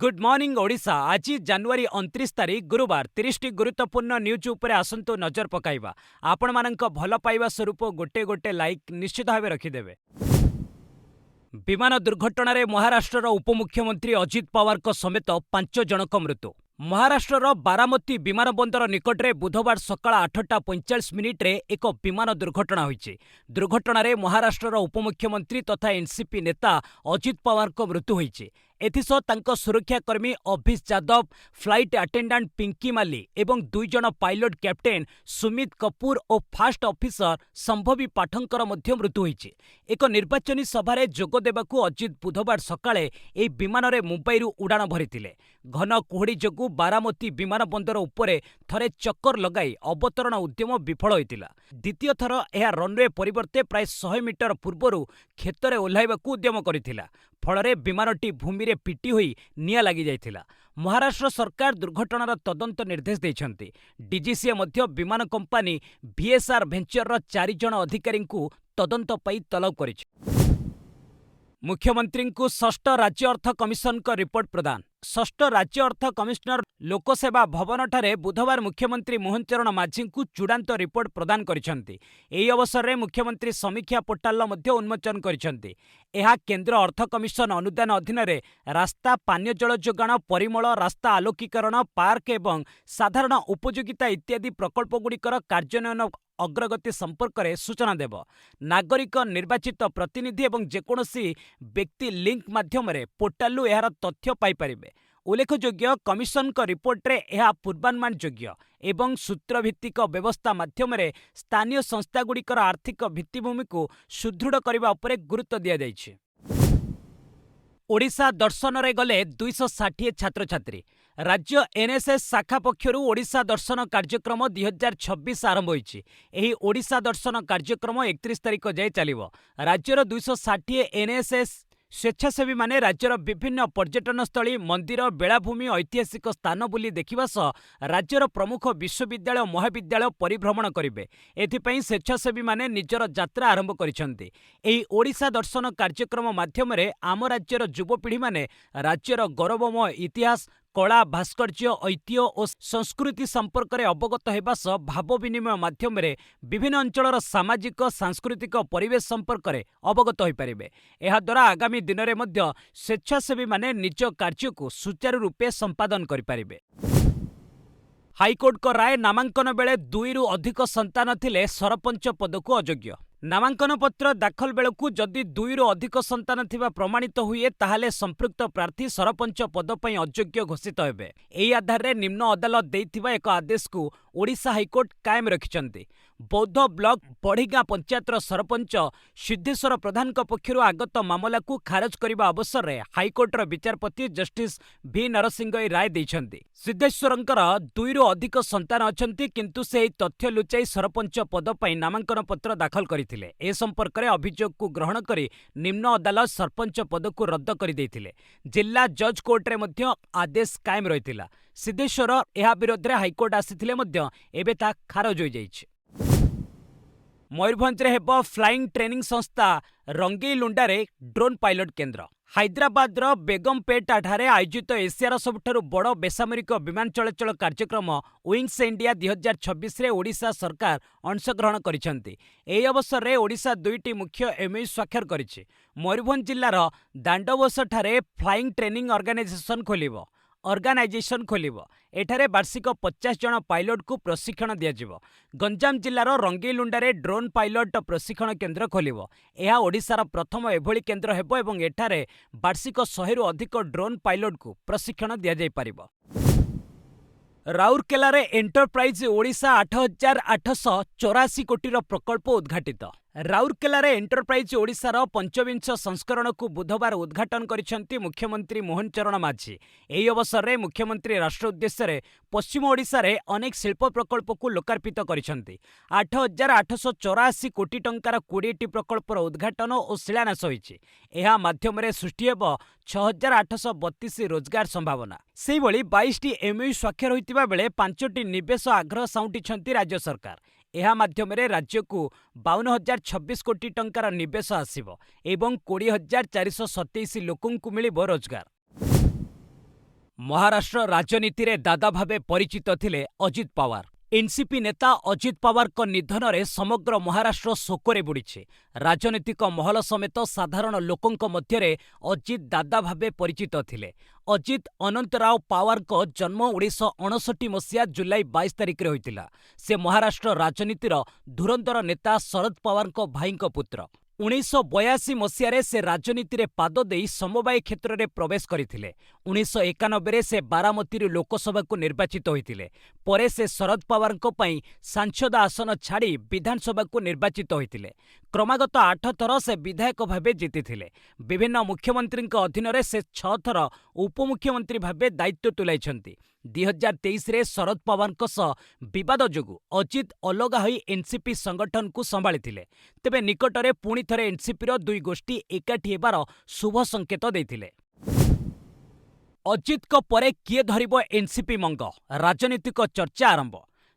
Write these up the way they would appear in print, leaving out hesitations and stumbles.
Good morning Odisha. आज जनवरी 29 तारीख गुरुवार 30 गुरुत्वपूर्ण न्यूज उपरे आसंतु नजर पकाइबा। आपण मानक भल पाइबा स्वरूप गोटे गोटे लाइक निश्चित भाव रखिदेवे। विमान दुर्घटना महाराष्ट्र उपमुख्यमंत्री अजित पवार समेत 5 जनक मृत्यु। महाराष्ट्र बारामती विमान बंदर निकटरे बुधवार सकाळ 8:45 एक विमान दुर्घटना होइछि। दुर्घटना महाराष्ट्र उपमुख्यमंत्री तथा एनसीपी नेता अजित पवार मृत्यु होइछि। एथिसह तांको सुरक्षाकर्मी अभिष यादव, फ्लाइट अटेंडेंट पिंकी माली एवं 2 जन पायलट कैप्टेन सुमित कपूर और फास्ट ऑफिसर संभवी पाठंकर मध्य मृत्यु होइछि। एक निर्वाचनी सभारे जोग देबाकू अजित बुधवार सकाळे एही विमानरे मुंबईरू उड़ाण भरिथिले। घन कुहड़ी जोगु बारामती विमान बंदर उपरे थरे चक्कर लगाई अवतरण उद्यम विफल होइतिला। द्वितीय थर यह रनवे परिवर्ते प्राय 100 मीटर पूर्वरू क्षेत्र ओह्लाइबाकू उद्यम करिथिला। फलरे विमानटी भूमि रे पिटी होई निया लागि जाइथिला। महाराष्ट्र सरकार दुर्घटनार तदंत निर्देश दैछन्ति। डीजीसीए मध्य विमान कंपनी वीएसआर भेंचर 4 जन अधिकारी तदंत पई तलब करिछि। मुख्यमंत्री को षष्ठ राज्य अर्थ कमिशन का रिपोर्ट प्रदान। षष्ठ राज्य अर्थ कमिशनर लोकसेवा भवन ठारे बुधवार मुख्यमंत्री मोहन चरण माझी को चूड़ांत रिपोर्ट प्रदान करिसेंति। एही अवसर में मुख्यमंत्री समीक्षा पोर्टाल मध्य उन्मोचन करिसेंति। एहा केंद्र अर्थ कमिशन अनुदान अधीन रे रास्ता, पानीय जल जोगाण, परिमल, रास्ता आलोकीकरण, पार्क एवं साधारण उपयोगिता इत्यादि प्रकल्पगुड़िकर कार्यान्वयन अग्रगति संपर्क में सूचना देव। नागरिक, निर्वाचित प्रतिनिधि एवं जेकोसी व्यक्ति लिंक माध्यम पोर्टालू यार तथ्य पाइपारे। उल्लेखयोग्य कमिशन का रिपोर्ट रे यह पूर्वानुमान योग्य एवं सूत्रभित्तिक व्यवस्था माध्यम स्थानीय संस्थागुड़िकर आर्थिक भित्तिभूमि को सुदृढ़ करने उपरे गुरुत्व दिया जाइछि। ओडिशा दर्शन रे गले 260 छात्र छात्री। राज्य एनएसएस शाखा पक्षरु ओडिशा दर्शन कार्यक्रम 2026 आरंभ होइछि। एही ओडिशा दर्शन कार्यक्रम 31 तारिख जाए चलिबो। राज्यर 260 एनएसएस स्वेच्छासेवी माने राज्यर विभिन्न पर्यटन स्थली, मंदिर, बेलाभूमि, ऐतिहासिक स्थान बुली देखिबा सह राज्यर प्रमुख विश्वविद्यालय, महाविद्यालय परिभ्रमण करिवे। एथिपई स्वेच्छासेवी माने निजर यात्रा आरंभ करिसेंति। एही ओडिशा दर्शन कार्यक्रम माध्यम आम राज्यर युवपीढ़ी माने राज्यर गौरवमय इतिहास, कला, भास्कर्य, ऐतिह्य और संस्कृति संपर्क में अवगत होगा सह भाव विनिमय माध्यम विभिन्न अंचल सामाजिक सांस्कृतिक परिवेश संपर्क में अवगत हो पारे। यह द्वारा आगामी दिन में मध्य स्वेच्छासेवी माने निज कार्य को सुचारू रूपे संपादन करें। हाईकोर्ट का राय, नामांकन बेले 2 रु अधिक संतान थिले सरपंच पद को अयोग्य। नामांकन पत्र दाखल बेलू जदि 2 रु अधिक संतान थिबा प्रमाणित हुए ताहाले संपृक्त प्रार्थी सरपंच पद पई अयोग्य घोषित हेबे। एही आधार रे निम्न अदालत देइथिबा एक आदेश को ओडिशा हाईकोर्ट कायम रखिछन्ति। बौद्ध ब्लॉक बढ़ीगाँ पंचायतर सरपंच सिद्धेश्वर प्रधान पक्षर आगत मामला को खारज करने अवसर में हाईकोर्टर विचारपति जस्टिस भी नरसिंह राय देइछन्ति। सिद्धेश्वरंकर 2 रु अधिक संतान अछन्ति, किंतु से तथ्य लुचाई सरपंच पद पर नामांकन पत्र दाखल करथिले। ए संपर्क में अभियोग को ग्रहण करी निम्न अदालत सरपंच पद को रद्द कर देथिले। जिला जज कोर्ट रे मध्य आदेश कायम रहिथिला। सिद्धेश्वर एहा विरोध रे हाईकोर्ट आसीथिले मध्य एबे ता खारज होई जाइछि। मयूरभंज हेब फ्लाइंग ट्रेनिंग संस्था रंगेईलुंडारे ड्रोन पायलट केन्द्र। हैदराबादर बेगमपेटा ठारे आयोजित एशियार सबुठारु बड़ बेसामरिक विमान चलाचल कार्यक्रम विंग्स इंडिया 2026 रे ओडिशा सरकार अंशग्रहण करिसेंति। एही अवसर रे ओडिशा 2टी मुख्य एमओयू स्वाक्षर करिछि। मयूरभंज जिल्लार दांडवस ठारे फ्लाइंग ट्रेनिंग ऑर्गेनाइजेशन खोलिबो। एठारे वार्षिक 50 जन पायलट को प्रशिक्षण दियाजिबो। गंजाम जिल्लार रंगेईलुंडारे ड्रोन पायलट प्रशिक्षण केन्द्र खोलिबो। एहा ओडिशार प्रथम एभली केन्द्र हेबो एवं एठारे वार्षिक 100 रु अधिक ड्रोन पायलट को प्रशिक्षण दिया जाय पारिबो। राउरकेला एंटरप्राइज ओडिशा 8,884 कोटीर प्रकल्प उद्घाटित। राउरकेला एंटरप्राइज ओडिशार 25 संस्करण को बुधवार उद्घाटन करिसेंति मुख्यमंत्री मोहन चरण माझी। एही अवसर में मुख्यमंत्री राष्ट्र उद्देश्य रे पश्चिम ओडिशा रे अनेक शिल्प प्रकल्प को लोकार्पित करिसेंति। 8,884 कोटी टंकार 20टी प्रकल्पर उद्घाटन और शिलान्यास होइछि। एहा माध्यम रे सृष्टि हेब 6,832 रोजगार संभावना। सेहिभଳି 22टी एमओयू स्वाक्षर होइतिबा बेले 5टी निवेश आग्रह साउंटिछन्ति राज्य सरकार। एहा माध्यम रे राज्य को 52,026 कोटी टंकार निवेश आसिबो एवं 20,427 लोकंकु मिलिबो रोजगार। ମହାରାଷ୍ଟ୍ର ରାଜନୀତିରେ ଦାଦା ଭାବେ ପରିଚିତ ଥିଲେ ଅଜିତ ପାୱାର। ଏନ୍ସିପି ନେତା ଅଜିତ ପାୱାରଙ୍କ ନିଧନରେ ସମଗ୍ର ମହାରାଷ୍ଟ୍ର ଶୋକରେ ବୁଡ଼ିଛି। ରାଜନୈତିକ ମହଲ ସମେତ ସାଧାରଣ ଲୋକଙ୍କ ମଧ୍ୟରେ ଅଜିତ ଦାଦା ଭାବେ ପରିଚିତ ଥିଲେ। ଅଜିତ ଅନନ୍ତରାଓ ପାୱାରଙ୍କ ଜନ୍ମ 1959 ମସିହା ଜୁଲାଇ 22 ତାରିଖରେ ହୋଇଥିଲା। ସେ ମହାରାଷ୍ଟ୍ର ରାଜନୀତିର ଧୁରନ୍ଧର ନେତା ଶରଦ ପାୱାରଙ୍କ ଭାଇଙ୍କ ପୁତ୍ର। 1982 ମସିହାରେ ସେ ରାଜନୀତିରେ ପାଦ ଦେଇ ସମବାୟ କ୍ଷେତ୍ରରେ ପ୍ରବେଶ କରିଥିଲେ। 1991ରେ ସେ ବାରାମତୀରୁ ଲୋକସଭାକୁ ନିର୍ବାଚିତ ହୋଇଥିଲେ। ପରେ ସେ ଶରଦ ପାୱାରଙ୍କ ପାଇଁ ସାଂସଦ ଆସନ ଛାଡ଼ି ବିଧାନସଭାକୁ ନିର୍ବାଚିତ ହୋଇଥିଲେ। କ୍ରମାଗତ 8 ଥର ସେ ବିଧାୟକ ଭାବେ ଜିତିଥିଲେ। ବିଭିନ୍ନ ମୁଖ୍ୟମନ୍ତ୍ରୀଙ୍କ ଅଧୀନରେ ସେ 6 ଥର ଉପମୁଖ୍ୟମନ୍ତ୍ରୀ ଭାବେ ଦାୟିତ୍ୱ ତୁଲାଇଛନ୍ତି। 2023ରେ ଶରଦ ପାୱାରଙ୍କ ସହ ବିବାଦ ଯୋଗୁଁ ଅଜିତ ଅଲଗା ହୋଇ ଏନ୍ସିପି ସଂଗଠନକୁ ସମ୍ଭାଳିଥିଲେ। ତେବେ ନିକଟରେ ପୁଣି ଥରେ ଏନ୍ସିପିର ଦୁଇ ଗୋଷ୍ଠୀ ଏକାଠି ହେବାର ଶୁଭ ସଂକେତ ଦେଇଥିଲେ। ଅଜିତଙ୍କ ପରେ କିଏ ଧରିବ ଏନ୍ସିପି ମଙ୍ଗ? ରାଜନୈତିକ ଚର୍ଚ୍ଚା ଆରମ୍ଭ।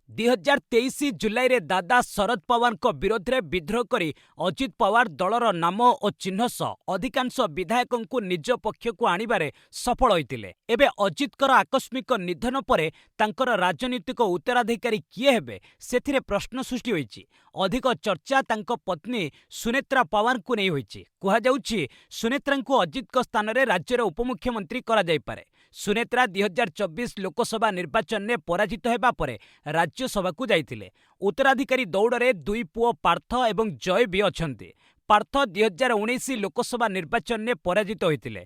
2023 ଜୁଲାଇରେ ଦାଦା ଶରଦ ପାୱାରଙ୍କ ବିରୋଧରେ ବିଦ୍ରୋହ କରି ଅଜିତ ପାୱାର ଦଳର ନାମ ଓ ଚିହ୍ନ ସହ ଅଧିକାଂଶ ବିଧାୟକଙ୍କୁ ନିଜ ପକ୍ଷକୁ ଆଣିବାରେ ସଫଳ ହୋଇଥିଲେ। ଏବେ ଅଜିତଙ୍କର ଆକସ୍ମିକ ନିଧନ ପରେ ତାଙ୍କର ରାଜନୈତିକ ଉତ୍ତରାଧିକାରୀ କିଏ ହେବେ, ସେଥିରେ ପ୍ରଶ୍ନ ସୃଷ୍ଟି ହୋଇଛି। ଅଧିକ ଚର୍ଚ୍ଚା ତାଙ୍କ ପତ୍ନୀ ସୁନେତ୍ରା ପାୱାରଙ୍କୁ ନେଇ ହୋଇଛି। କୁହାଯାଉଛି ସୁନେତ୍ରାଙ୍କୁ ଅଜିତଙ୍କ ସ୍ଥାନରେ ରାଜ୍ୟର ଉପମୁଖ୍ୟମନ୍ତ୍ରୀ କରାଯାଇପାରେ। ସୁନେତ୍ରା 2024 ଲୋକସଭା ନିର୍ବାଚନରେ ପରାଜିତ ହେବା ପରେ ରାଜ୍ୟସଭାକୁ ଯାଇଥିଲେ। ଉତ୍ତରାଧିକାରୀ ଦୌଡ଼ରେ ଦୁଇ ପୁଅ ପାର୍ଥ ଏବଂ ଜୟ ବି ଅଛନ୍ତି। ପାର୍ଥ 2019 ଲୋକସଭା ନିର୍ବାଚନରେ ପରାଜିତ ହୋଇଥିଲେ।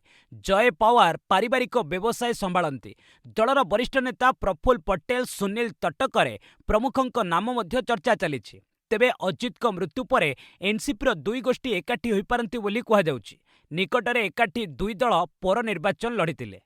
ଜୟ ପାୱାର ପାରିବାରିକ ବ୍ୟବସାୟ ସମ୍ଭାଳନ୍ତି। ଦଳର ବରିଷ୍ଠ ନେତା ପ୍ରଫୁଲ୍ଲ ପଟେଲ, ସୁନୀଲ ତଟକରେ ପ୍ରମୁଖଙ୍କ ନାମ ମଧ୍ୟ ଚର୍ଚ୍ଚା ଚାଲିଛି। ତେବେ ଅଜିତଙ୍କ ମୃତ୍ୟୁ ପରେ ଏନ୍ସିପିର ଦୁଇ ଗୋଷ୍ଠୀ ଏକାଠି ହୋଇପାରନ୍ତି ବୋଲି କୁହାଯାଉଛି। ନିକଟରେ ଏକାଠି ଦୁଇ ଦଳ ପୌର ନିର୍ବାଚନ ଲଢ଼ିଥିଲେ।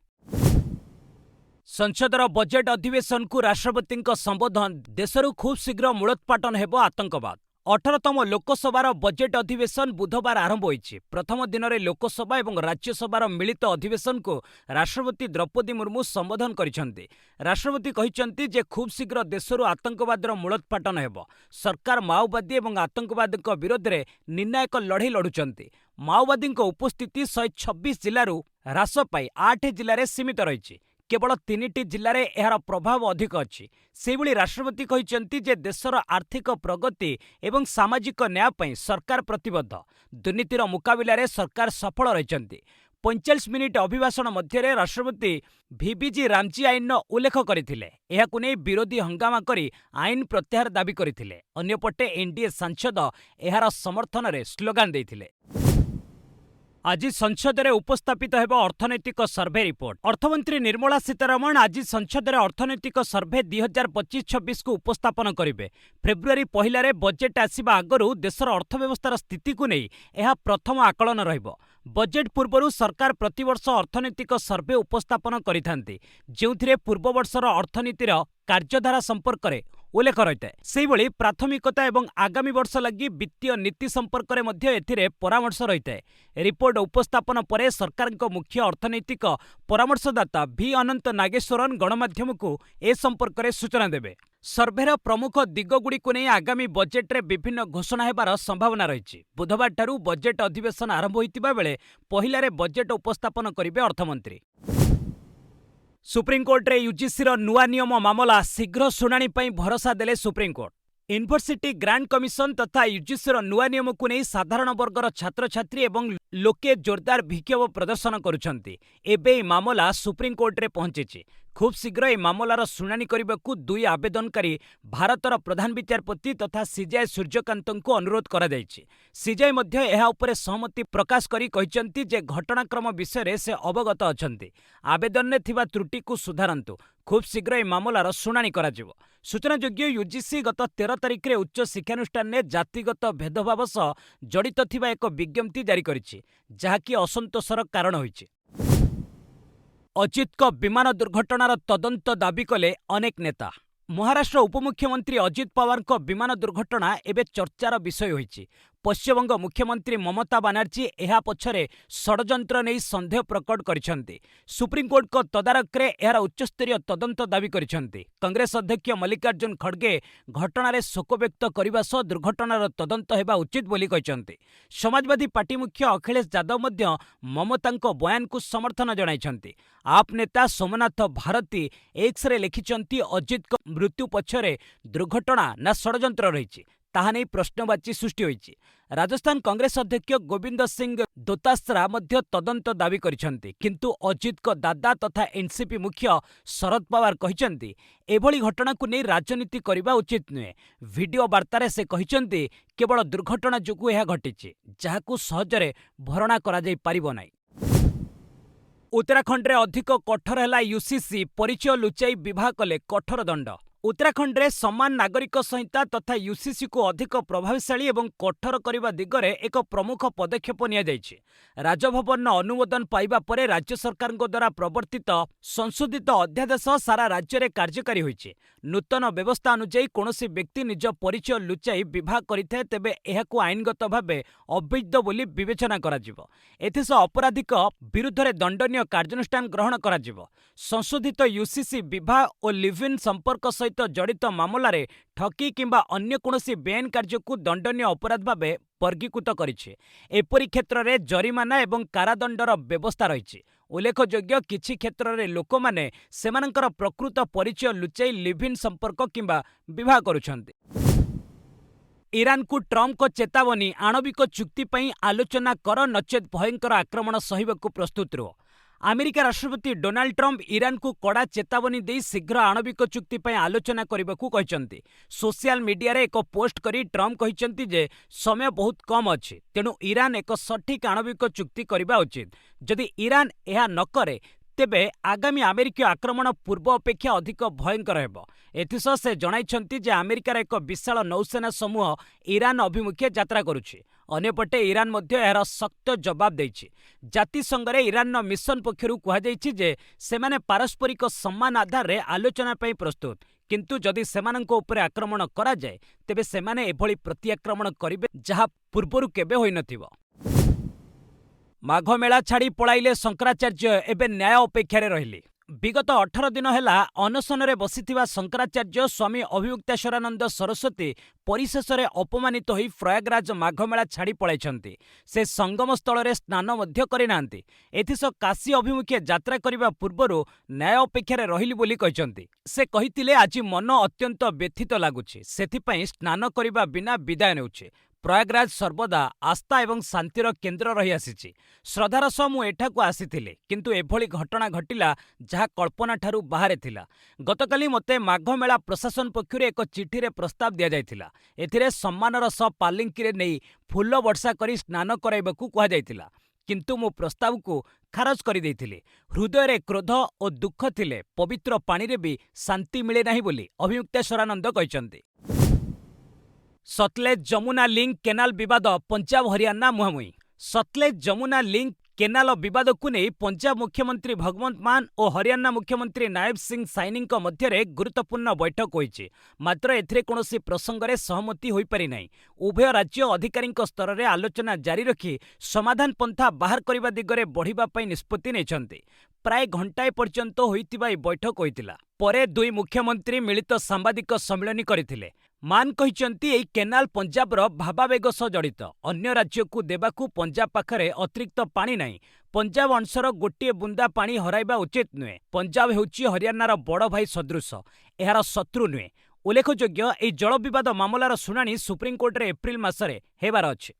ସଂସଦର ବଜେଟ୍ ଅଧିବେଶନକୁ ରାଷ୍ଟ୍ରପତିଙ୍କ ସମ୍ବୋଧନ। ଦେଶରୁ ଖୁବ୍ ଶୀଘ୍ର ମୂଳୋତ୍ପାଟନ ହେବ ଆତଙ୍କବାଦ। 18ତମ ଲୋକସଭାର ବଜେଟ୍ ଅଧିବେଶନ ବୁଧବାର ଆରମ୍ଭ ହୋଇଛି। ପ୍ରଥମ ଦିନରେ ଲୋକସଭା ଏବଂ ରାଜ୍ୟସଭାର ମିଳିତ ଅଧିବେଶନକୁ ରାଷ୍ଟ୍ରପତି ଦ୍ରୌପଦୀ ମୁର୍ମୁ ସମ୍ବୋଧନ କରିଛନ୍ତି। ରାଷ୍ଟ୍ରପତି କହିଛନ୍ତି ଯେ ଖୁବ୍ ଶୀଘ୍ର ଦେଶରୁ ଆତଙ୍କବାଦର ମୂଳୋତ୍ପାଟନ ହେବ। ସରକାର ମାଓବାଦୀ ଏବଂ ଆତଙ୍କବାଦୀଙ୍କ ବିରୋଧରେ ନିର୍ଣ୍ଣାୟକ ଲଢ଼େଇ ଲଢ଼ୁଛନ୍ତି। ମାଓବାଦୀଙ୍କ ଉପସ୍ଥିତି 126 ଜିଲ୍ଲାରୁ ହ୍ରାସ ପାଇ 8 ଜିଲ୍ଲାରେ ସୀମିତ ରହିଛି। କେବଳ 3ଟି ଜିଲ୍ଲାରେ ଏହାର ପ୍ରଭାବ ଅଧିକ ଅଛି। ସେହିଭଳି ରାଷ୍ଟ୍ରପତି କହିଛନ୍ତି ଯେ ଦେଶର ଆର୍ଥିକ ପ୍ରଗତି ଏବଂ ସାମାଜିକ ନ୍ୟାୟ ପାଇଁ ସରକାର ପ୍ରତିବଦ୍ଧ। ଦୁର୍ନୀତିର ମୁକାବିଲାରେ ସରକାର ସଫଳ ରହିଛନ୍ତି। 45 ମିନିଟ୍ ଅଭିଭାଷଣ ମଧ୍ୟରେ ରାଷ୍ଟ୍ରପତି ଭିବିଜି ରାମଜୀ ଆଇନର ଉଲ୍ଲେଖ କରିଥିଲେ। ଏହାକୁ ନେଇ ବିରୋଧୀ ହଙ୍ଗାମା କରି ଆଇନ ପ୍ରତ୍ୟାହାର ଦାବି କରିଥିଲେ। ଅନ୍ୟପଟେ ଏନ୍ଡିଏ ସାଂସଦ ଏହାର ସମର୍ଥନରେ ସ୍ଲୋଗାନ ଦେଇଥିଲେ। ଆଜି ସଂସଦରେ ଉପସ୍ଥାପିତ ହେବ ଅର୍ଥନୈତିକ ସର୍ଭେ ରିପୋର୍ଟ। ଅର୍ଥମନ୍ତ୍ରୀ ନିର୍ମଳା ସୀତାରମଣ ଆଜି ସଂସଦରେ ଅର୍ଥନୈତିକ ସର୍ଭେ 2025-26କୁ ଉପସ୍ଥାପନ କରିବେ। ଫେବୃଆରୀ ପହିଲାରେ ବଜେଟ୍ ଆସିବା ଆଗରୁ ଦେଶର ଅର୍ଥବ୍ୟବସ୍ଥାର ସ୍ଥିତିକୁ ନେଇ ଏହା ପ୍ରଥମ ଆକଳନ ରହିବ। ବଜେଟ୍ ପୂର୍ବରୁ ସରକାର ପ୍ରତିବର୍ଷ ଅର୍ଥନୈତିକ ସର୍ଭେ ଉପସ୍ଥାପନ କରିଥାନ୍ତି, ଯେଉଁଥିରେ ପୂର୍ବବର୍ଷର ଅର୍ଥନୀତିର କାର୍ଯ୍ୟଧାରା ସମ୍ପର୍କରେ ଉଲ୍ଲେଖ ରହିଥାଏ। ସେହିଭଳି ପ୍ରାଥମିକତା ଏବଂ ଆଗାମୀ ବର୍ଷ ଲାଗି ବିତ୍ତୀୟ ନୀତି ସମ୍ପର୍କରେ ମଧ୍ୟ ଏଥିରେ ପରାମର୍ଶ ରହିଥାଏ। ରିପୋର୍ଟ ଉପସ୍ଥାପନ ପରେ ସରକାରଙ୍କ ମୁଖ୍ୟ ଅର୍ଥନୈତିକ ପରାମର୍ଶଦାତା ଭି ଅନନ୍ତ ନାଗେଶ୍ୱରନ୍ ଗଣମାଧ୍ୟମକୁ ଏ ସମ୍ପର୍କରେ ସୂଚନା ଦେବେ। ସର୍ଭେର ପ୍ରମୁଖ ଦିଗଗୁଡ଼ିକୁ ନେଇ ଆଗାମୀ ବଜେଟ୍ରେ ବିଭିନ୍ନ ଘୋଷଣା ହେବାର ସମ୍ଭାବନା ରହିଛି। ବୁଧବାରଠାରୁ ବଜେଟ୍ ଅଧିବେଶନ ଆରମ୍ଭ ହୋଇଥିବା ବେଳେ ପହିଲାରେ ବଜେଟ୍ ଉପସ୍ଥାପନ କରିବେ ଅର୍ଥମନ୍ତ୍ରୀ। ସୁପ୍ରିମକୋର୍ଟରେ ୟୁଜିସିର ନୂଆ ନିୟମ ମାମଲା ଶୀଘ୍ର ଶୁଣାଣି ପାଇଁ ଭରସା ଦେଲେ ସୁପ୍ରିମକୋର୍ଟ। ୟୁନିଭର୍ସିଟି ଗ୍ରାଣ୍ଟ କମିଶନ ତଥା ୟୁଜିସିର ନୂଆ ନିୟମକୁ ନେଇ ସାଧାରଣ ବର୍ଗର ଛାତ୍ରଛାତ୍ରୀ ଏବଂ ଲୋକେ ଜୋରଦାର ବିକ୍ଷୋଭ ପ୍ରଦର୍ଶନ କରୁଛନ୍ତି। ଏବେ ଏହି ମାମଲା ସୁପ୍ରିମକୋର୍ଟରେ ପହଞ୍ଚିଛି। ଖୁବ୍ ଶୀଘ୍ର ଏହି ମାମଲାର ଶୁଣାଣି କରିବାକୁ ଦୁଇ ଆବେଦନକାରୀ ଭାରତର ପ୍ରଧାନ ବିଚାରପତି ତଥା ସିଜେଆଇ ସୂର୍ଯ୍ୟକାନ୍ତଙ୍କୁ ଅନୁରୋଧ କରାଯାଇଛି। ସିଜେଆଇ ମଧ୍ୟ ଏହା ଉପରେ ସହମତି ପ୍ରକାଶ କରି କହିଛନ୍ତି ଯେ ଘଟଣାକ୍ରମ ବିଷୟରେ ସେ ଅବଗତ ଅଛନ୍ତି। ଆବେଦନରେ ଥିବା ତ୍ରୁଟିକୁ ସୁଧାରନ୍ତୁ। ଖୁବ୍ ଶୀଘ୍ର ଏହି ମାମଲାର ଶୁଣାଣି କରାଯିବ। ସୂଚନାଯୋଗ୍ୟ, ୟୁଜିସି ଗତ 13 ତାରିଖରେ ଉଚ୍ଚ ଶିକ୍ଷାନୁଷ୍ଠାନରେ ଜାତିଗତ ଭେଦଭାବ ସହ ଜଡ଼ିତ ଥିବା ଏକ ବିଜ୍ଞପ୍ତି ଜାରି କରିଛି, ଯାହାକି ଅସନ୍ତୋଷର କାରଣ ହୋଇଛି। ଅଜିତଙ୍କ ବିମାନ ଦୁର୍ଘଟଣାର ତଦନ୍ତ ଦାବି କଲେ ଅନେକ ନେତା। ମହାରାଷ୍ଟ୍ର ଉପମୁଖ୍ୟମନ୍ତ୍ରୀ ଅଜିତ ପାୱାରଙ୍କ ବିମାନ ଦୁର୍ଘଟଣା ଏବେ ଚର୍ଚ୍ଚାର ବିଷୟ ହୋଇଛି। पश्चिमबंग मुख्यमंत्री ममता बानार्जी एहा पछरे षडयंत्र नहीं सन्देह प्रकट करिसेंति। सुप्रीमकोर्ट को तदारखरे एहार उच्चस्तरीय तदंत दाबी करिसेंति। कांग्रेस अध्यक्ष मल्लिकार्जुन खड़गे घटनार शोक व्यक्त करने सह दुर्घटनार तदंत हेबा उचित बोली कहिसेंति। समाजवादी पार्टी मुख्य अखिलेश यादव मध्य ममतांको बयान को समर्थन जणाइछंति। आप नेता सोमनाथ भारती एक्स रे लिखिछंति अजित को मृत्यु पछरे दुर्घटना ना षडयंत्र रहिछि ताहा नहीं प्रश्नवाची सृष्टि होइछि। राजस्थान कांग्रेस अध्यक्ष गोविंद सिंह दोतासरा मध्य तदंत दाबी करिसेंति, किंतु अजित को दादा तथा एनसीपी मुख्य शरद पवार कहिसेंति एभली घटना को नहीं राजनीति करबा उचित नुहे। वीडियो वार्तारे से कहिसेंति केवल दुर्घटना जोगु यह घटिछि जहाकू सहजरे भरणा करा जाई पारिबो नाही। उत्तराखंड रे अधिक कठोर हैला यूसीसी परिचय लुचाई विवाह कले कठोर दंड। उत्तराखंड रे समान नागरिक संहिता तथा यूसीसी को अधिक प्रभावशाली एवं कठोर करने दिगरे एक प्रमुख पदक्षेप निया जायछि। राजभवन अनुमोदन पाइबा परे राज्य सरकार द्वारा प्रवर्तित संशोधित अध्यादेश सारा राज्य में कार्यकारी होइछि। नूतन व्यवस्था अनुଯାयी कौनसी व्यक्ति निज परिचय लुचाई विवाह करिଥାଏ तेबे एहाकु आईनगत भावे अवैध बोली विवेचना कराजिବ। एथिसह अपराधिक विरुद्ध रे दंडनीय कार्यानुष्ठान ग्रहण कराजिବ। संशोधित यूसीसी विवाह और लिव इन संपर्क सहित जड़ित मामलारे ठकी किंबा अन्य कौनसी बेआईन कार्य को दंडनीय अपराध भावे वर्गीकृत करिछि। एपरि क्षेत्र में जरिमाना एवं कारादंडर व्यवस्था रही। उल्लेखयोग्य किछि क्षेत्र में लोक माने सेमानंकर प्रकृत परिचय लुचाई लिव इन संपर्क किंबा विवाह करुछन्ति। ईरान को ट्रम्प को चेतावनी आणविक चुक्ति पई आलोचना कर नचेत भयंकर आक्रमण सहिबकु प्रस्तुत रुह। अमेरिका राष्ट्रपति डोनाल्ड ट्रम्प ईरान को कड़ा चेतावनी दे शीघ्र आणविक चुक्ति पर आलोचना करने को कहते। सोशल मीडिया रे एक पोस्ट करी ट्रम्प कहते जे समय बहुत कम अच्छी, तेणु ईरान एक सठिक आणविक चुक्ति करने उचित। जदि ईरान यह न करे तेबे आगामी अमेरिकीय आक्रमण पूर्व अपेक्षा अधिक भयंकर हेब। एथिसह से जणाइछन्ति जे अमेरिकार एक विशाल नौसेना समूह ईरान अभिमुखे यात्रा करुछि। अन्यपटे ईरान मध्य यार सख्त जवाब देछि। जातिसंघ रे ईरान मिशन पक्षरु कुहाଯାଇଛି जे सेमाने पारस्परिक सम्मान आधार रे आलोचना पई प्रस्तुत, किंतु जदि सेमानंको उपरे आक्रमण करा जाय तेबे सेमाने एभली प्रतिआक्रमण करिवे जहा पूर्वरु केबे होई नथिबो। माघमेला छाड़ी पळाइले शंकराचार्य एबे न्याय अपेक्षारे रहिले। विगत 18 दिन हैला अनशनरे बसिथिबा शंकराचार्य स्वामी अभिमुक्तेश्वरानंद सरस्वती परिशेष रे अपमानित होई प्रयागराज माघमेला छाड़ी पळाइछन्ति। से संगम स्थल रे स्नान मध्य करिनांति। एथिस काशी अभिमुखे यात्रा करिबा पूर्वरु न्याय अपेक्षारे रहिली बोली कहिछन्ति। से कहितिले आज मन अत्यंत व्यथित लागुछि, सेथिपई स्नान करिबा बिना विदाय नेउछि। प्रयागराज सर्वदा आस्था एवं शांतिर केन्द्र रही आसीछि। श्रद्धार सह मु एठाकु आसीथिले, किंतु एभली घटना घटिला जहा कल्पना ठारू बाहरे थिला। गतकाली मते माघमेला प्रशासन पक्षरु एक चिठी रे प्रस्ताव दिया जायथिला। एथिरे सम्मानर सह पालिंकी रे नेई फूल वर्षा करी स्नान कराइबाकू कुहा जायथिला, किंतु मु प्रस्ताव को खारज कर देइथिले। हृदय रे क्रोध और दुख थिले पवित्र पानी रे भी शांति मिले नाही बोली अभिमुक्तेश्वरानंद कहिसंती। सतलेज जमुना लिंक केनाल विवाद पंजाब हरियाणा मुहांमुही। सतलेज जमुना लिंक केनाल विवाद को नहीं पंजाब मुख्यमंत्री भगवंत मान और हरियाणा मुख्यमंत्री नायब सिंह साइनी मध्य गुरुत्वपूर्ण बैठक होइछि। मात्र एथिरे कौनसी प्रसंग रे सहमति होई पारि नाही। उभय राज्य अधिकारी स्तर में आलोचना जारी रखी समाधान पंथा बाहर करने दिगरे बढ़िबा पई निष्पत्ति नेछन्ति। प्राय घंटाए पर्यंत होइतिबा ए बैठक होइतिला। परे दुई मुख्यमंत्री मिलित सांबादिक सम्मेलन करथिले। मान कहिचंती एई केनाल पंजाबर भावावेग सह जड़ित। अन्य राज्य को देबाकू पंजाब पाखरे अतिरिक्त पानी नाही। पंजाब अंशर गोटे बुंदा पानी हराइबा उचित नुहे। पंजाब हेउची हरियाणार बड़ भाई सदृश, एहार शत्रु नुहे। उल्लेखयोग्य एई जल विवाद मामलार शुणाणी सुप्रीमकोर्ट रे एप्रिल मासरे हेबार अछि।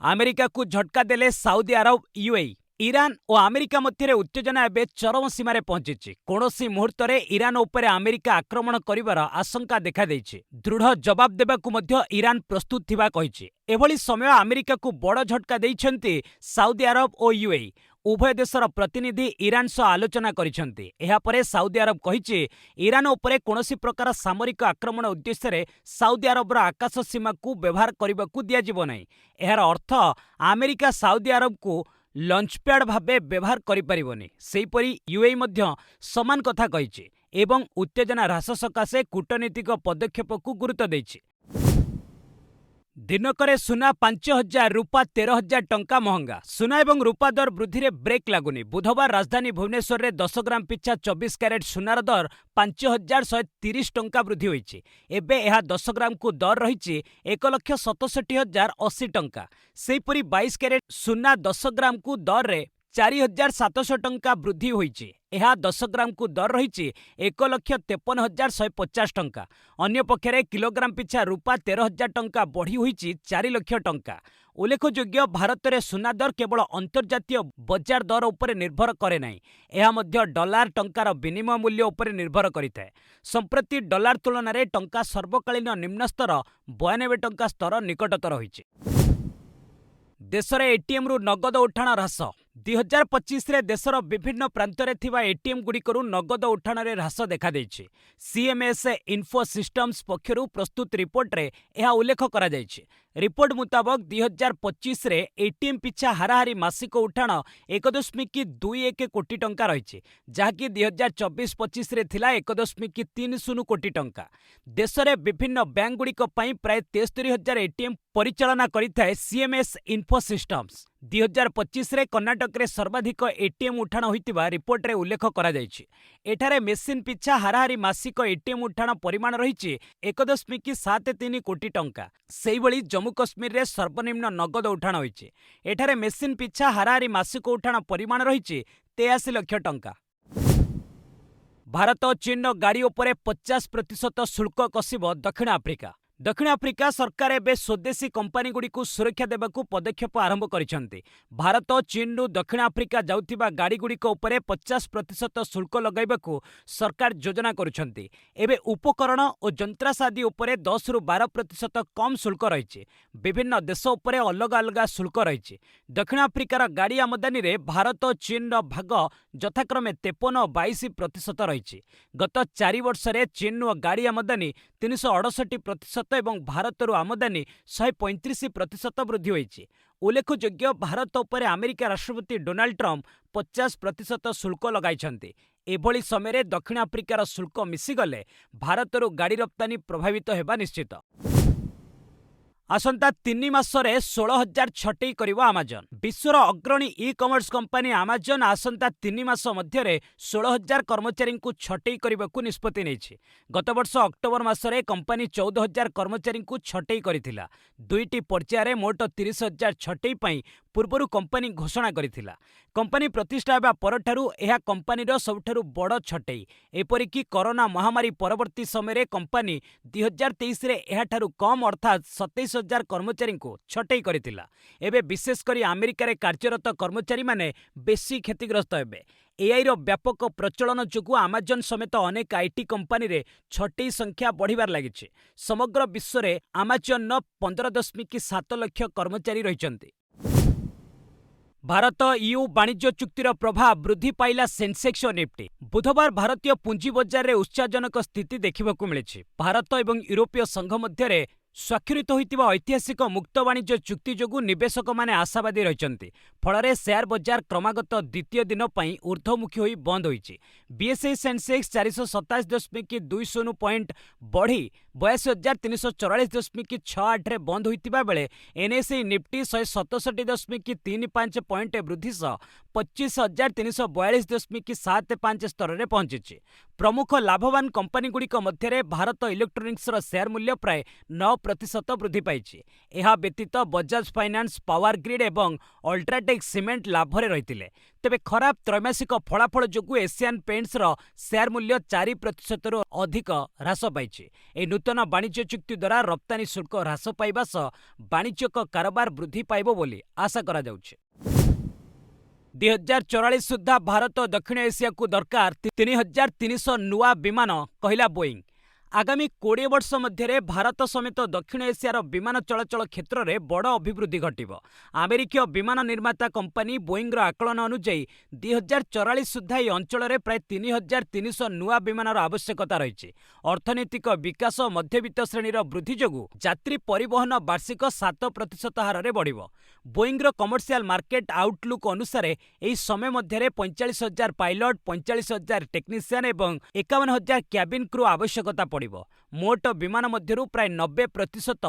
अमेरिका को झटका देले साउदी अरब यूएई। ईरान और अमेरिका मध्य उत्तेजना एवं चरम सीमार पहुंची। कौनसी मुहूर्त में ईरान उपर अमेरिका आक्रमण करिवार आशंका देखा देइछि। दृढ़ जवाब देबाकू मध्य ईरान प्रस्तुत थिबा कहिछि। एभली समय अमेरिका को बड़ झटका देइछन्ति साउदी अरब और यूएई। उभय देशर प्रतिनिधि ईरान सह आलोचना करिछन्ति। एहा परे साउदी अरब कहिछि ईरान उपरे कौनसी प्रकार सामरिक आक्रमण उद्देश्य रे साउदी अरबर आकाश सीमा को व्यवहार करबाकू दिया जिवो नाही। एहार अर्थ अमेरिका साउदी अरब को लंचप्याड भावे व्यवहार करिपारिबनी। सेहीपरि यूएई मध्य समान कथा कहिछि एवं उत्तेजना ह्रास सकाशे कूटनीतिक पदक्षेप को गुरुत्व देइछि। दिनकरे सुना 5,000 रूपा 13,000 टंका महंगा। सुना एवं रूपा दर वृद्धि रे ब्रेक लागुनी। बुधवार राजधानी भुवनेश्वर रे 10 ग्राम पिछा 24 कैरेट सुनार दर 5,130 टंका वृद्धि होईछि। एबे एहा 10 ग्राम को दर रहिछि 1,67,080 टंका। सेहीपरि 22 कैरेट सुना 10 ग्राम को दर रे 4,700 टंका वृद्धि होईछि। एहा 10 ग्राम को दर रहिछि 1,53,150 टंका। अन्य पक्षरे किलोग्राम पिछा रूपा 13,000 टंका बढ़ी होईछि 4 लाख टंका। उल्लेखयोग्य भारत में सुना दर केवल अंतर्जातीय बजार दर उपरे निर्भर करे नाही। एहा मध्य डॉलर टंकार विनिमय मूल्य उपरे निर्भर करिଥାଏ। संप्रति डॉलर तुलन में टंका सर्वकालीन निम्न स्तर 92 टंका स्तर निकटतर होईछि। देश में एटीएम रु नगद उठाण ह्रास। 2025 रे देशर विभिन्न प्रांतरे थिबा एटीएम गुड़िकरू नगद उठाण रे ह्रास देखा देइछि। सीएमएस इन्फो सिस्टम्स पक्षरु प्रस्तुत रिपोर्ट रे एहा उल्लेख करा जाइछि। रिपोर्ट मुताबक 2025 रे एटीएम पिछा हाराहारी मासिक उठाण 1.21 कोटी टंका रहिछि, जहाँकि 2024-25 रे थिला 1.30 कोटी टंका। देश में विभिन्न बैंक गुड़िक पई प्राय 73,000 एटीएम परिचालना करिथाय सीएमएस इन्फो सिस्टम्स। 2025 रे कर्नाटक रे सर्वाधिक एटीएम उठाण होइतिबा रिपोर्ट रे उल्लेख करा जाइछि। एठारे मेसिन पिछा हाराहारी मासिक एटीएम उठाण परिमाण रहिछि 1.73 कोटी टंका। सेहिभଳି जम्मू कश्मीर रे सर्वनिम्न नगद उठाण होइछि। एठारे मेसिन पिछा हाराहारी मासिक उठाण परिमाण रहिछि 83 लाख टंका। भारत चीन गाड़ी उपरे 50% शुल्क कसिब दक्षिण आफ्रिका। दक्षिण आफ्रिका सरकार एबे स्वदेशी कंपानी गुड़ी को सुरक्षा देबाकू पदक्षेप आरंभ करिसेंति। भारत चीन रु दक्षिण आफ्रिका जाउथिबा गाड़ी गुड़िक उपरे 50% शुल्क लगाइबाकू सरकार योजना करुछंती। एबे उपकरण और यंत्रासादी उपरे 10 रु 12% कम शुल्क रहिछि। विभिन्न देश उपरे अलग अलग शुल्क रहिछि। दक्षिण आफ्रिकार गाड़ी आमदानी रे भारत और चीन रो भाग यथाक्रमे 53 और 22% रहिछि। गत 4 वर्ष रे चीन रो गाड़ी आमदानी 368% एवं भारत आमदानी 135% वृद्धि होइछि। उल्लेखयोग्य भारत उपरे अमेरिका राष्ट्रपति डोनाल्ड ट्रम्प 50% शुल्क लगाइछन्ति। एभली समय दक्षिण आफ्रिकार शुल्क मिसिगले भारत गाड़ी रप्तानी प्रभावित हेबा निश्चित। आसंता 3 मासरे 16,000 छटई करिवो अमेजन। विश्वर अग्रणी ई कॉमर्स कंपनी अमेजन आसंता 3 मास मध्यरे 16,000 कर्मचारी को छटई करबाकू निष्पत्ति नेछि। गत वर्ष अक्टोबर मासरे कंपनी 14,000 कर्मचारी को छटई करिथिला। दुईटी पर्याୟରେ मोट 30,000 छटई पई पूर्वरु कंपनी घोषणा करिथिला। कंपनी प्रतिष्ठा हेबा परठारु एहा कंपनीर सबठारु बड़ छटई। एपरिकी कोरोना महामारी परवर्ती समय कंपनी 2023 रे एहाठारु कम अर्थात 27,000 कर्मचारी को छटई करिथिला। एबे विशेषकर अमेरिका रे कार्यरत कर्मचारी माने बेसी क्षतिग्रस्त हेबे। एआई रो व्यापक प्रचलन जोगु अमेजन समेत अनेक आईटी कंपनी रे छटई संख्या बढ़िबार लागिछि। समग्र विश्व रे अमेजन 15.7 लाख कर्मचारी रहिछन्ति। भारत ईयू वाणिज्य चुक्तिर प्रभाव वृद्धि पाइला सेंसेक्स और निफ्टी। बुधवार भारतीय पुंजी बजार रे उत्साहजनक स्थिति देखिबाकू मिलिछि। भारत एवं यूरोपीय संघ मध्यरे स्वाक्षरित होइतिबा ऐतिहासिक मुक्त वाणिज्य चुक्ति जोगु निवेशक माने आशावादी रहिछन्ति। फଳରେ शेयर बजार क्रमागत द्वितीय दिन पई ऊर्ध्वमुखी होई बंद होइछि। बीएसई सेंसेक्स 427.20 पॉइंट बढ़ी 82,344.68 रे बंद होइतिबा बेले एनएसई निफ्टी 167.35 पॉइंट वृद्धि सह 25,342.75 स्तर रे पहुंचिछि। प्रमुख लाभवान कंपनी गुड़िक मध्य भारत इलेक्ट्रोनिक्स शेयर मूल्य प्राय 9% वृद्धि पाइछि। एहा व्यतीत बजाज फाइनान्स, पावर ग्रिड एवं अल्ट्राटेक सीमेंट लाभरे रहिथिले। तेबे खराब त्रैमासिक फलाफल जोगु एशियन पेंट्स शेयर मूल्य 4% रु अधिक ह्रास पाइछि। ए नूतन वाणिज्य चुक्ति द्वारा रप्तानी शुल्क ह्रास पाइबा सह वाणिज्यिक कारोबार वृद्धि पाइब बोली आशा करा जाउछि। 2044 सुधा भारत और दक्षिण एशिया को दरकार 3,300 नुआ विमान कहला बोईंग। आगामी 20 वर्ष मध्य भारत समेत दक्षिण एशियार विमान चलाचल क्षेत्र में बड़ अभिवृद्धि घटिब। अमेरिकीय विमान निर्माता कंपनी बोईंगर आकलन अनुଯାयी 2044 सुधा यह अंचल में प्राय 3,300 नुआ विमान आवश्यकता रही। अर्थनैतिक विकास मध्यवित्त श्रेणीर वृद्धि जोगु यात्री परिवहन वार्षिक 7% हार बढ़। बोईंगर कमर्शियल मार्केट आउटलुक अनुसार यह समय मध्य 45,000 पायलट, 45,000 टेक्नीशियन और 51,000 क्याबिन क्रू आवश्यकता पड़े। ପଡ଼ିବ। ମୋଟ ବିମାନ ମଧ୍ୟରୁ ପ୍ରାୟ 90%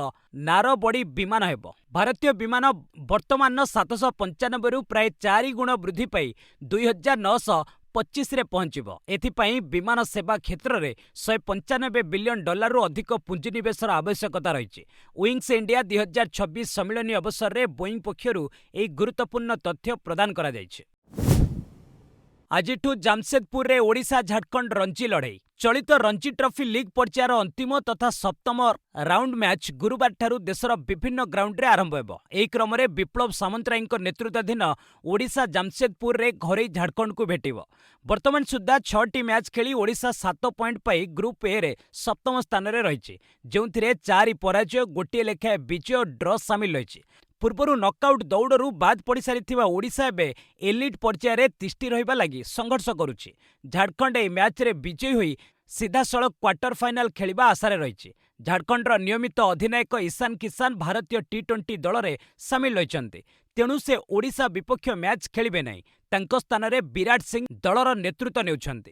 ନାରବଡ଼ି ବିମାନ ହେବ। ଭାରତୀୟ ବିମାନ ବର୍ତ୍ତମାନର 795ରୁ ପ୍ରାୟ 4 ଗୁଣ ବୃଦ୍ଧି ପାଇ 2925ରେ ପହଞ୍ଚିବ। ଏଥିପାଇଁ ବିମାନ ସେବା କ୍ଷେତ୍ରରେ $195 ବିଲିୟନ ଅଧିକ ପୁଞ୍ଜିନିବେଶର ଆବଶ୍ୟକତା ରହିଛି। ୱିଙ୍ଗସ୍ ଇଣ୍ଡିଆ 2026 ସମ୍ମିଳନୀ ଅବସରରେ ବୋଇଂ ପକ୍ଷରୁ ଏହି ଗୁରୁତ୍ୱପୂର୍ଣ୍ଣ ତଥ୍ୟ ପ୍ରଦାନ କରାଯାଇଛି। ଆଜିଠୁ ଜାମଶେଦପୁରରେ ଓଡ଼ିଶା ଝାଡ଼ଖଣ୍ଡ ରଞ୍ଜି ଲଢ଼େଇ। ଚଳିତ ରଞ୍ଜି ଟ୍ରଫି ଲିଗ୍ ପର୍ଯ୍ୟାୟର ଅନ୍ତିମ ତଥା ସପ୍ତମ ରାଉଣ୍ଡ ମ୍ୟାଚ୍ ଗୁରୁବାରଠାରୁ ଦେଶର ବିଭିନ୍ନ ଗ୍ରାଉଣ୍ଡରେ ଆରମ୍ଭ ହେବ। ଏହି କ୍ରମରେ ବିପ୍ଳବ ସାମନ୍ତରାୟଙ୍କ ନେତୃତ୍ୱାଧୀନ ଓଡ଼ିଶା ଜାମଶେଦପୁରରେ ଘରୋଇ ଝାଡ଼ଖଣ୍ଡକୁ ଭେଟିବ। ବର୍ତ୍ତମାନ ସୁଦ୍ଧା 6ଟି ମ୍ୟାଚ୍ ଖେଳି ଓଡ଼ିଶା 7 ପଏଣ୍ଟ ପାଇ ଗ୍ରୁପ୍ ଏରେ ସପ୍ତମ ସ୍ଥାନରେ ରହିଛି, ଯେଉଁଥିରେ 4 ପରାଜୟ, ଗୋଟିଏ ଲେଖାଏଁ ବିଜୟ ଓ ଡ୍ର ସାମିଲ ରହିଛି। ପୂର୍ବରୁ ନକ୍ଆଉଟ୍ ଦୌଡ଼ରୁ ବାଦ୍ ପଡ଼ିସାରିଥିବା ଓଡ଼ିଶା ଏବେ ଏଲିଟ୍ ପର୍ଯ୍ୟାୟରେ ତିଷ୍ଠି ରହିବା ଲାଗି ସଂଘର୍ଷ କରୁଛି। ଝାଡ଼ଖଣ୍ଡ ଏହି ମ୍ୟାଚ୍ରେ ବିଜୟୀ ହୋଇ ସିଧାସଳଖ କ୍ୱାର୍ଟର ଫାଇନାଲ୍ ଖେଳିବା ଆଶାରେ ରହିଛି। ଝାଡ଼ଖଣ୍ଡର ନିୟମିତ ଅଧିନାୟକ ଇଶାନ କିଶାନ ଭାରତୀୟ ଟି-20 ଦଳରେ ସାମିଲ ରହିଛନ୍ତି, ତେଣୁ ସେ ଓଡ଼ିଶା ବିପକ୍ଷ ମ୍ୟାଚ୍ ଖେଳିବେ ନାହିଁ। ତାଙ୍କ ସ୍ଥାନରେ ବିରାଟ ସିଂହ ଦଳର ନେତୃତ୍ୱ ନେଉଛନ୍ତି।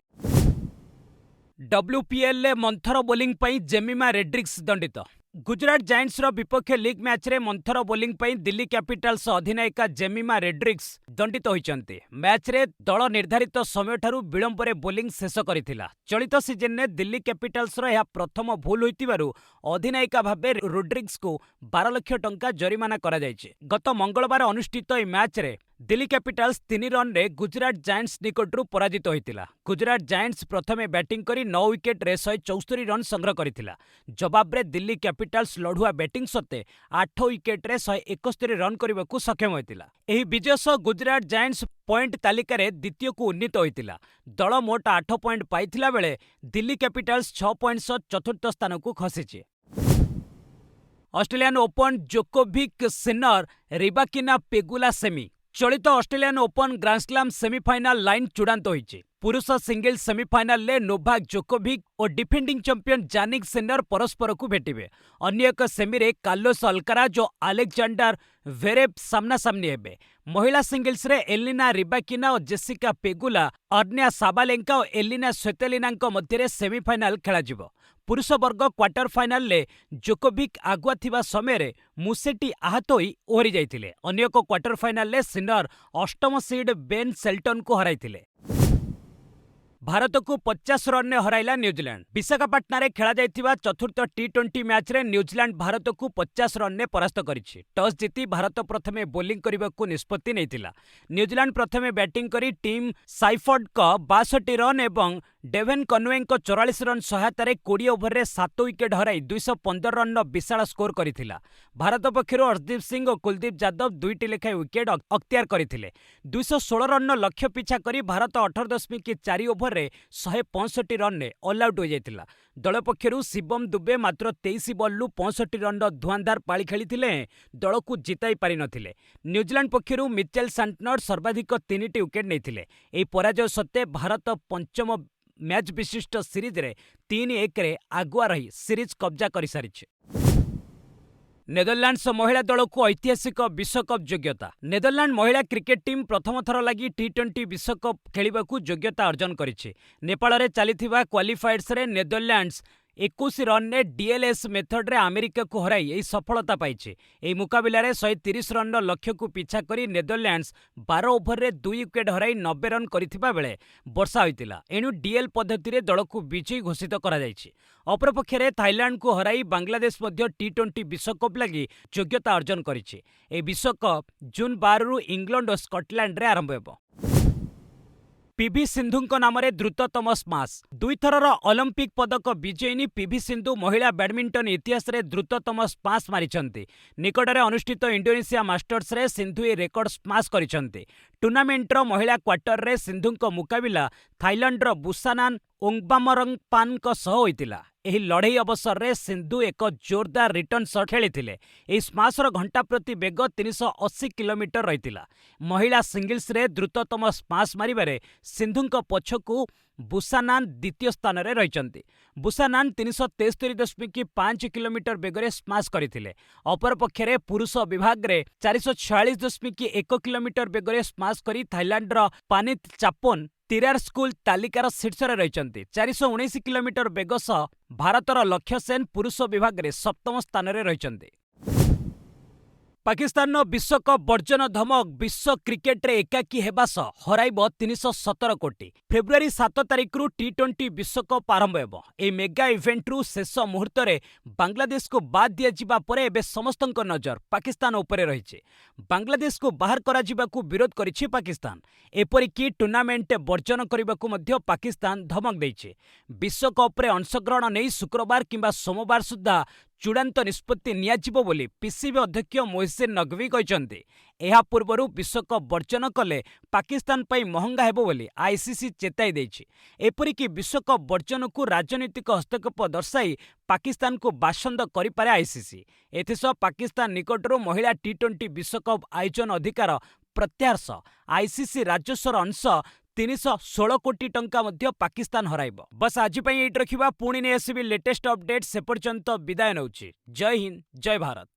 WPLରେ ମନ୍ଥର ବୋଲିଂ ପାଇଁ ଜେମିମା ରେଡ୍ରିକ୍ସ ଦଣ୍ଡିତ। ଗୁଜରାଟ ଜାଏଣ୍ଟସର ବିପକ୍ଷ ଲିଗ୍ ମ୍ୟାଚ୍ରେ ମନ୍ଥର ବୋଲିଂ ପାଇଁ ଦିଲ୍ଲୀ କ୍ୟାପିଟାଲ୍ସ ଅଧିନାୟିକା ଜେମିମା ରେଡ୍ରିକ୍ସ ଦଣ୍ଡିତ ହୋଇଛନ୍ତି। ମ୍ୟାଚ୍ରେ ଦଳ ନିର୍ଦ୍ଧାରିତ ସମୟଠାରୁ ବିଳମ୍ବରେ ବୋଲିଂ ଶେଷ କରିଥିଲା। ଚଳିତ ସିଜନ୍ରେ ଦିଲ୍ଲୀ କ୍ୟାପିଟାଲ୍ସର ଏହା ପ୍ରଥମ ଭୁଲ୍ ହୋଇଥିବାରୁ ଅଧିନାୟିକା ଭାବେ ରୋଡ୍ରିଗ୍ସଙ୍କୁ 12 ଲକ୍ଷ ଟଙ୍କା ଜରିମାନା କରାଯାଇଛି। ଗତ ମଙ୍ଗଳବାର ଅନୁଷ୍ଠିତ ଏହି ମ୍ୟାଚ୍ରେ ଦିଲ୍ଲୀ କ୍ୟାପିଟାଲ୍ସ 3 ରନ୍ରେ ଗୁଜରାଟ ଜାଏଣ୍ଟସ ନିକଟରୁ ପରାଜିତ ହୋଇଥିଲା। ଗୁଜରାଟ ଜାଏଣ୍ଟସ ପ୍ରଥମେ ବ୍ୟାଟିଂ କରି 9 ୱିକେଟ୍ରେ 174 ରନ୍ ସଂଗ୍ରହ କରିଥିଲା। ଜବାବରେ ଦିଲ୍ଲୀ କ୍ୟାପିଟାଲ୍ସ ଲଢୁଆ ବ୍ୟାଟିଂ ସତ୍ତ୍ୱେ 8 ୱିକେଟ୍ରେ 171 ରନ୍ କରିବାକୁ ସକ୍ଷମ ହୋଇଥିଲା। ଏହି ବିଜୟ ସହ ଗୁଜରାଟ ଜାଏଣ୍ଟସ ପଏଣ୍ଟ ତାଲିକାରେ ଦ୍ୱିତୀୟକୁ ଉନ୍ନୀତ ହୋଇଥିଲା। ଦଳ ମୋଟ 8 ପଏଣ୍ଟ ପାଇଥିଲା ବେଳେ ଦିଲ୍ଲୀ କ୍ୟାପିଟାଲ୍ସ 6 ପଏଣ୍ଟ ସହ ଚତୁର୍ଥ ସ୍ଥାନକୁ ଖସିଛି। Australian open Djokovic Sinner Rybakina ପେଗୁଲା ସେମି। ଚଳିତ Australian open grand slam semifinal line ଚୂଡ଼ାନ୍ତ ହୋଇଛି। ପୁରୁଷ ସିଙ୍ଗଲ୍ସ ସେମିଫାଇନାଲରେ ନୋଭାକ୍ ଜୋକୋଭିକ୍ ଓ ଡିଫେଣ୍ଡିଂ ଚାମ୍ପିୟନ୍ ଜାନିକ୍ ସିନର ପରସ୍ପରକୁ ଭେଟିବେ। ଅନ୍ୟ ଏକ ସେମିରେ କାର୍ଲୋସ୍ ଅଲକାରାଜ ଓ ଆଲେକ୍ଜାଣ୍ଡାର ଭେରେଭ୍ ସାମ୍ନାସାମ୍ନି ହେବେ। ମହିଳା ସିଙ୍ଗଲ୍ସରେ ଏଲିନା ରିବାକିନା ଓ ଜେସିକା ପେଗୁଲା, ଅର୍ଣ୍ୟା ସାବାଲେଙ୍କା ଓ ଏଲିନା ସ୍ୱେତୋଲିନାଙ୍କ ମଧ୍ୟରେ ସେମିଫାଇନାଲ୍ ଖେଳାଯିବ। ପୁରୁଷ ବର୍ଗ କ୍ୱାର୍ଟର ଫାଇନାଲରେ ଜୋକୋଭିକ୍ ଆଗୁଆ ଥିବା ସମୟରେ ମୁସେଟି ଆହତ ହୋଇ ଓହରି ଯାଇଥିଲେ। ଅନ୍ୟ ଏକ କ୍ୱାର୍ଟର ଫାଇନାଲରେ ସିନର ଅଷ୍ଟମ ସିଡ୍ ବେନ୍ ସେଲ୍ଟନଙ୍କୁ ହରାଇଥିଲେ। ଭାରତକୁ 50 ରନ୍ରେ ହରାଇଲା ନ୍ୟୁଜିଲାଣ୍ଡ। ବିଶାଖାପାଟଣାରେ ଖେଳାଯାଇଥିବା ଚତୁର୍ଥ ଟି-20 ମ୍ୟାଚ୍ରେ ନ୍ୟୁଜିଲାଣ୍ଡ ଭାରତକୁ 50 ରନ୍ରେ ପରାସ୍ତ କରିଛି। ଟସ୍ ଜିତି ଭାରତ ପ୍ରଥମେ ବୋଲିଂ କରିବାକୁ ନିଷ୍ପତ୍ତି ନେଇଥିଲା। ନ୍ୟୁଜିଲାଣ୍ଡ ପ୍ରଥମେ ବ୍ୟାଟିଂ କରି ଟିମ୍ ସାଇଫର୍ଡଙ୍କ 62 ରନ୍ ଏବଂ ଡେଭେନ୍ କନୱେଙ୍କ 44 ରନ୍ ସହାୟତାରେ 20 ଓଭରରେ 7 ୱିକେଟ୍ ହରାଇ 215 ରନ୍ର ବିଶାଳ ସ୍କୋର କରିଥିଲା। ଭାରତ ପକ୍ଷରୁ ଅର୍ଶଦୀପ ସିଂହ ଓ କୁଲଦୀପ ଯାଦବ 2ଟି ଲେଖାଏଁ ୱିକେଟ୍ ଅକ୍ତିଆର କରିଥିଲେ। 216 ରନ୍ର ଲକ୍ଷ୍ୟ ପିଛା କରି ଭାରତ 18.4 ଓଭରରେ 165 ରନ୍ରେ ଅଲ୍ ଆଉଟ୍ ହୋଇଯାଇଥିଲା। ଦଳ ପକ୍ଷରୁ ଶିବମ ଦୁବେ ମାତ୍ର 23 ବଲ୍ରୁ 65 ରନ୍ର ଧୁଆନ୍ଧାର ପାଳି ଖେଳିଥିଲେ ଦଳକୁ ଜିତାଇ ପାରିନଥିଲେ। ନ୍ୟୁଜିଲାଣ୍ଡ ପକ୍ଷରୁ ମିଚେଲ୍ ସାଣ୍ଟନର ସର୍ବାଧିକ 3ଟି ୱିକେଟ୍ ନେଇଥିଲେ। ଏହି ପରାଜୟ ସତ୍ତ୍ୱେ ଭାରତ ପଞ୍ଚମ ମ୍ୟାଚ୍ ବିଶିଷ୍ଟ ସିରିଜ୍ରେ 3-1ରେ ଆଗୁଆ ରହି ସିରିଜ୍ କବ୍ଜା କରିସାରିଛି। ନେଦରଲ୍ୟାଣ୍ଡସ ମହିଳା ଦଳକୁ ଐତିହାସିକ ବିଶ୍ୱକପ୍ ଯୋଗ୍ୟତା। ନେଦରଲ୍ୟାଣ୍ଡ ମହିଳା କ୍ରିକେଟ୍ ଟିମ୍ ପ୍ରଥମ ଥର ଲାଗି ଟି-20 ବିଶ୍ୱକପ୍ ଖେଳିବାକୁ ଯୋଗ୍ୟତା ଅର୍ଜନ କରିଛି। ନେପାଳରେ ଚାଲିଥିବା କ୍ୱାଲିଫାୟର୍ସରେ ନେଦରଲ୍ୟାଣ୍ଡସ 21 ରନ୍ରେ ଡିଏଲ୍ଏସ୍ ମେଥଡରେ ଆମେରିକାକୁ ହରାଇ ଏହି ସଫଳତା ପାଇଛି। ଏହି ମୁକାବିଲାରେ 130 ରନ୍ର ଲକ୍ଷ୍ୟକୁ ପିଛା କରି ନେଦରଲ୍ୟାଣ୍ଡସ 12 ଓଭରରେ 2 ୱିକେଟ୍ ହରାଇ 90 ରନ୍ କରିଥିବା ବେଳେ ବର୍ଷା ହୋଇଥିଲା। ଏଣୁ ଡିଏଲ୍ ପଦ୍ଧତିରେ ଦଳକୁ ବିଜୟୀ ଘୋଷିତ କରାଯାଇଛି। ଅପରପକ୍ଷରେ ଥାଇଲାଣ୍ଡକୁ ହରାଇ ବାଂଲାଦେଶ ମଧ୍ୟ ଟି-20 ବିଶ୍ୱକପ୍ ଲାଗି ଯୋଗ୍ୟତା ଅର୍ଜନ କରିଛି। ଏହି ବିଶ୍ୱକପ୍ ଜୁନ୍ 12ରୁ ଇଂଲଣ୍ଡ ଓ ସ୍କଟଲ୍ୟାଣ୍ଡରେ ଆରମ୍ଭ ହେବ। ପିଭି ସିନ୍ଧୁଙ୍କ ନାମରେ ଦ୍ରୁତତମ ସ୍ମାସ୍। ଦୁଇଥରର ଅଲିମ୍ପିକ୍ ପଦକ ବିଜୟିନୀ ପିଭି ସିନ୍ଧୁ ମହିଳା ବ୍ୟାଡମିଣ୍ଟନ ଇତିହାସରେ ଦ୍ରୁତତମ ସ୍ମାସ୍ ମାରିଛନ୍ତି। ନିକଟରେ ଅନୁଷ୍ଠିତ ଇଣ୍ଡୋନେସିଆ ମାଷ୍ଟର୍ସରେ ସିନ୍ଧୁ ଏହି ରେକର୍ଡ ସ୍ମାସ୍ କରିଛନ୍ତି। ଟୁର୍ଣ୍ଣାମେଣ୍ଟର ମହିଳା କ୍ୱାର୍ଟରରେ ସିନ୍ଧୁଙ୍କ ମୁକାବିଲା ଥାଇଲାଣ୍ଡର ବୁସାନାନ୍ ଓଙ୍ଗ୍ବାମରଙ୍ଗପାନ୍‌ଙ୍କ ସହ ହୋଇଥିଲା। ଏହି ଲଢ଼େଇ ଅବସରରେ ସିନ୍ଧୁ ଏକ ଜୋରଦାର ରିଟର୍ଣ୍ଣ ସଟ୍ ଖେଳିଥିଲେ। ଏହି ସ୍ମାସ୍‌ର ଘଣ୍ଟା ପ୍ରତି ବେଗ 380 କିଲୋମିଟର ରହିଥିଲା। ମହିଳା ସିଙ୍ଗଲ୍ସରେ ଦ୍ରୁତତମ ସ୍ମାସ୍ ମାରିବାରେ ସିନ୍ଧୁଙ୍କ ପଛକୁ ବୁସାନାନ୍ ଦ୍ୱିତୀୟ ସ୍ଥାନରେ ରହିଛନ୍ତି। ବୁସାନାନ୍ 373.5 କିଲୋମିଟର ବେଗରେ ସ୍ମାସ୍ କରିଥିଲେ। ଅପରପକ୍ଷରେ ପୁରୁଷ ବିଭାଗରେ 446.1 କିଲୋମିଟର ବେଗରେ ସ୍ମାସ୍ କରି ଥାଇଲାଣ୍ଡର ପାନିତ୍ ଚାପୋନ୍ ତିରାର ସ୍କୁଲ ତାଲିକାର ଶୀର୍ଷରେ ରହିଛନ୍ତି। 419 କିଲୋମିଟର ବେଗ ସହ ଭାରତର ଲକ୍ଷ୍ୟ ସେନ ପୁରୁଷ ବିଭାଗରେ ସପ୍ତମ ସ୍ଥାନରେ ରହିଛନ୍ତି। ପାକିସ୍ତାନର ବିଶ୍ୱକପ୍ ବର୍ଜନ ଧମକ ବିଶ୍ୱ କ୍ରିକେଟରେ ଏକାକୀ ହେବା ସହ ହରାଇବ 317 କୋଟି। ଫେବୃଆରୀ 7 ତାରିଖରୁ ଟି-20 ବିଶ୍ୱକପ୍ ଆରମ୍ଭ ହେବ। ଏହି ମେଗା ଇଭେଣ୍ଟରୁ ଶେଷ ମୁହୂର୍ତ୍ତରେ ବାଂଲାଦେଶକୁ ବାଦ୍ ଦିଆଯିବା ପରେ ଏବେ ସମସ୍ତଙ୍କ ନଜର ପାକିସ୍ତାନ ଉପରେ ରହିଛି। ବାଂଲାଦେଶକୁ ବାହାର କରାଯିବାକୁ ବିରୋଧ କରିଛି ପାକିସ୍ତାନ। ଏପରିକି ଟୁର୍ଣ୍ଣାମେଣ୍ଟ ବର୍ଜନ କରିବାକୁ ମଧ୍ୟ ପାକିସ୍ତାନ ଧମକ ଦେଇଛି। ବିଶ୍ୱକପ୍ରେ ଅଂଶଗ୍ରହଣ ନେଇ ଶୁକ୍ରବାର କିମ୍ବା ସୋମବାର ସୁଦ୍ଧା ଚୂଡ଼ାନ୍ତ ନିଷ୍ପତ୍ତି ନିଆଯିବ ବୋଲି ପିସିବି ଅଧ୍ୟକ୍ଷ ମୋହସିନ ନକଭି କହିଛନ୍ତି। ଏହା ପୂର୍ବରୁ ବିଶ୍ୱକପ୍ ବର୍ଜନ କଲେ ପାକିସ୍ତାନ ପାଇଁ ମହଙ୍ଗା ହେବ ବୋଲି ଆଇସିସି ଚେତାଇ ଦେଇଛି। ଏପରିକି ବିଶ୍ୱକପ୍ ବର୍ଜନକୁ ରାଜନୈତିକ ହସ୍ତକ୍ଷେପ ଦର୍ଶାଇ ପାକିସ୍ତାନକୁ ବାସନ୍ଦ କରିପାରେ ଆଇସିସି। ଏଥିସହ ପାକିସ୍ତାନ ନିକଟରୁ ମହିଳା ଟି-20 ବିଶ୍ୱକପ୍ ଆୟୋଜନ ଅଧିକାର ପ୍ରତ୍ୟାହାର ସହ ଆଇସିସି ରାଜସ୍ୱର ଅଂଶ 316 କୋଟି ଟଙ୍କା ମଧ୍ୟ ପାକିସ୍ତାନ ହରାଇବ। ବସ୍ ଆଜି ପାଇଁ ଏଇଠି ରଖିବା। ପୁଣି ନେଇ ଆସିବି ଲେଟେଷ୍ଟ ଅପଡେଟ୍। ସେ ପର୍ଯ୍ୟନ୍ତ ବିଦାୟ ନେଉଛି। ଜୟ ହିନ୍ଦ, ଜୟ ଭାରତ।